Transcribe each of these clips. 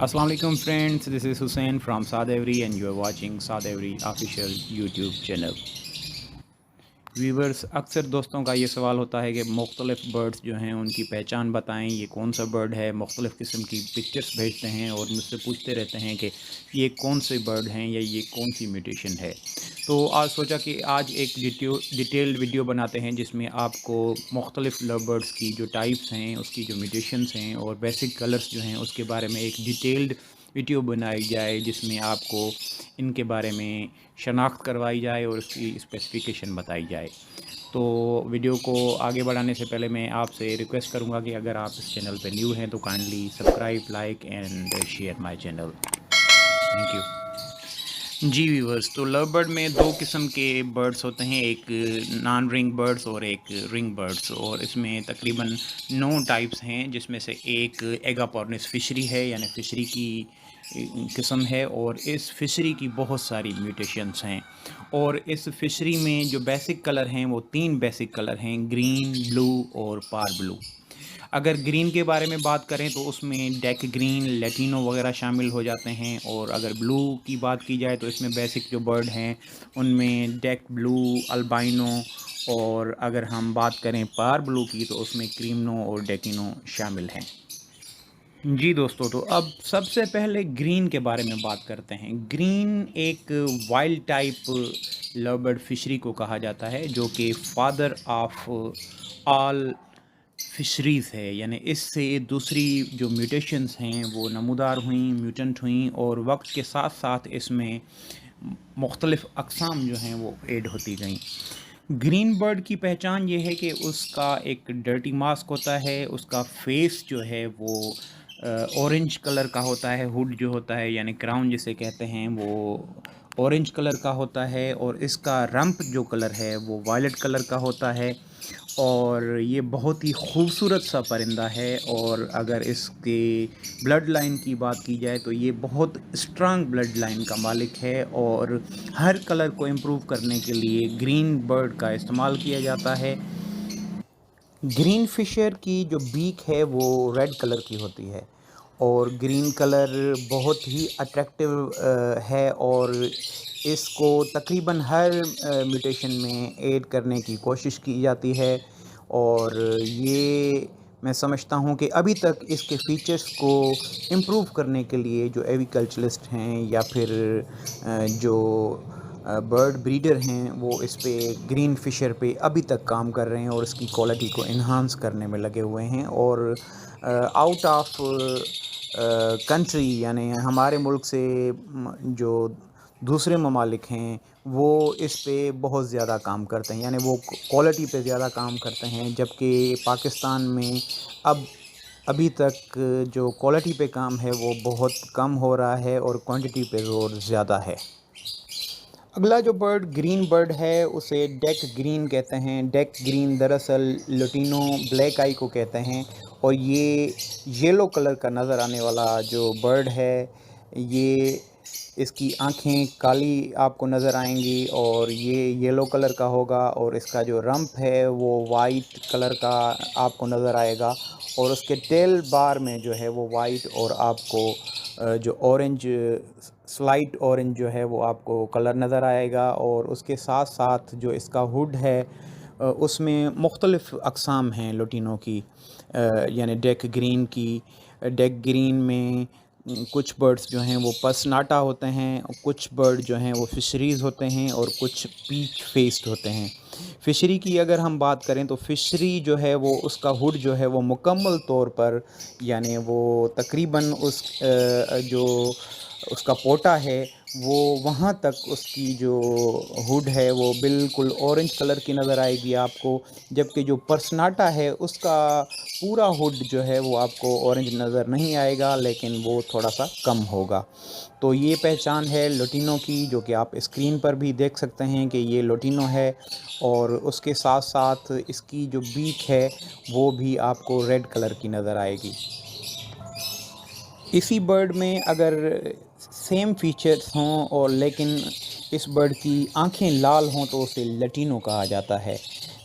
Assalamu alaikum friends, this is Hussein from Sadevari and you are watching Sadevari official YouTube channel. Viewers, अक्सर दोस्तों का ये सवाल होता है कि मुख्तलिफ़ बर्ड्स जो हैं उनकी पहचान बताएं, ये कौन सा बर्ड है। मुख्तलिफ़ किस्म की पिक्चर्स भेजते हैं और मुझसे पूछते रहते हैं कि ये कौन से बर्ड हैं या ये कौन सी म्यूटेशन है। तो आज सोचा कि आज एक डिटेल्ड वीडियो बनाते हैं जिसमें आपको मुख्तलिफ़ लव बर्ड्स की जो टाइप्स हैं, उसकी जो म्यूटेशंस हैं और बेसिक कलर्स जो हैं उसके बारे में एक डिटेल्ड वीडियो बनाई जाए, जिसमें आपको इनके बारे में शनाख्त करवाई जाए और उसकी स्पेसिफ़िकेशन बताई जाए। तो वीडियो को आगे बढ़ाने से पहले मैं आपसे रिक्वेस्ट करूंगा कि अगर आप इस चैनल पर न्यू हैं तो kindly subscribe, like and share my channel. Thank you. जी व्यूवर्स, तो लव बर्ड में दो किस्म के बर्ड्स होते हैं, एक नॉन रिंग बर्ड्स और एक रिंग बर्ड्स, और इसमें तकरीबन 9 टाइप्स हैं, जिसमें से एक एगापोर्निस फिशरी है, यानी फिशरी की किस्म है, और इस फिशरी की बहुत सारी म्यूटेशंस हैं। और इस फिशरी में जो बेसिक कलर हैं वो 3 बेसिक कलर हैं, ग्रीन, ब्लू और पार ब्लू। अगर ग्रीन के बारे में बात करें तो उसमें डेक ग्रीन, लेटिनो वगैरह शामिल हो जाते हैं, और अगर ब्लू की बात की जाए तो इसमें बेसिक जो बर्ड हैं उनमें डेक ब्लू, अल्बाइनो, और अगर हम बात करें पार ब्लू की तो उसमें क्रीमनो और डेकिनो शामिल हैं। जी दोस्तों, तो अब सबसे पहले ग्रीन के बारे में बात करते हैं। ग्रीन एक वाइल्ड टाइप लवबर्ड फिशरी को कहा जाता है, जो कि फादर ऑफ ऑल फिशरीज़ है, यानी इससे दूसरी जो म्यूटेशंस हैं वो नमूदार हुई, म्यूटेंट हुई, और वक्त के साथ साथ इसमें मुख्तलिफ़ अक़साम जो हैं वो ऐड होती गई। ग्रीन बर्ड की पहचान ये है कि उसका एक डर्टी मास्क होता है, उसका फेस जो है वो ऑरेंज कलर का होता है, हुड जो होता है यानी क्राउन जिसे कहते हैं वो ऑरेंज कलर का होता है, और इसका रंप जो कलर है वो वायलेट कलर का होता है, और ये बहुत ही खूबसूरत सा परिंदा है। और अगर इसके ब्लड लाइन की बात की जाए तो ये बहुत स्ट्रांग ब्लड लाइन का मालिक है, और हर कलर को इम्प्रूव करने के लिए ग्रीन बर्ड का इस्तेमाल किया जाता है। ग्रीन फिशर की जो बीक है वो रेड कलर की होती है, और ग्रीन कलर बहुत ही अट्रैक्टिव है, और इसको तकरीबन हर म्यूटेशन में ऐड करने की कोशिश की जाती है। और ये मैं समझता हूँ कि अभी तक इसके फ़ीचर्स को इम्प्रूव करने के लिए जो एविकल्चरिस्ट हैं या फिर जो बर्ड ब्रीडर हैं वो इस पे ग्रीन फिशर पे अभी तक काम कर रहे हैं और इसकी क्वालिटी को इन्हांस करने में लगे हुए हैं। और आउट ऑफ कंट्री, यानी हमारे मुल्क से जो दूसरे ममालिक हैं वो इस पे बहुत ज़्यादा काम करते हैं, यानी वो क्वालिटी पे ज़्यादा काम करते हैं, जबकि पाकिस्तान में अभी तक जो क्वालिटी पे काम है वो बहुत कम हो रहा है और क्वांटिटी पे ज़ोर ज़्यादा है। अगला जो बर्ड ग्रीन बर्ड है उसे डेक ग्रीन कहते हैं। डेक ग्रीन दरअसल लुटिनो ब्लैक आई को कहते हैं, और ये येलो कलर का नज़र आने वाला जो बर्ड है, ये इसकी आँखें काली आपको नज़र आएंगी और ये येलो कलर का होगा, और इसका जो रंप है वो वाइट कलर का आपको नज़र आएगा, और उसके टेल बार में जो है वो वाइट और आपको जो ऑरेंज, स्लाइट ऑरेंज जो है वो आपको कलर नज़र आएगा। और उसके साथ साथ जो इसका हुड है उसमें मुख्तलिफ़ अक़साम हैं लुटिनो की, यानी डेक ग्रीन की। डेक ग्रीन में कुछ बर्ड्स जो हैं वो पसनाटा होते हैं, कुछ बर्ड जो हैं वो फिशरीज़ होते हैं, और कुछ पीच फेस्ड होते हैं। फिशरी की अगर हम बात करें तो फिशरी जो है वो उसका हुड जो है वो मुकम्मल तौर पर, यानी वो तकरीबन जो उसका पोटा है वो वहाँ तक उसकी जो हुड है वो बिल्कुल ऑरेंज कलर की नज़र आएगी आपको, जबकि जो पर्सनाटा है उसका पूरा हुड जो है वो आपको ऑरेंज नज़र नहीं आएगा, लेकिन वो थोड़ा सा कम होगा। तो ये पहचान है लुटिनो की, जो कि आप स्क्रीन पर भी देख सकते हैं कि ये लुटिनो है, और उसके साथ साथ इसकी जो बीक है वो भी आपको रेड कलर की नज़र आएगी। इसी बर्ड में अगर सेम फीचर्स हों और लेकिन इस बर्ड की आंखें लाल हों तो उसे लटीनो कहा जाता है।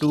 2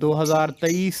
2023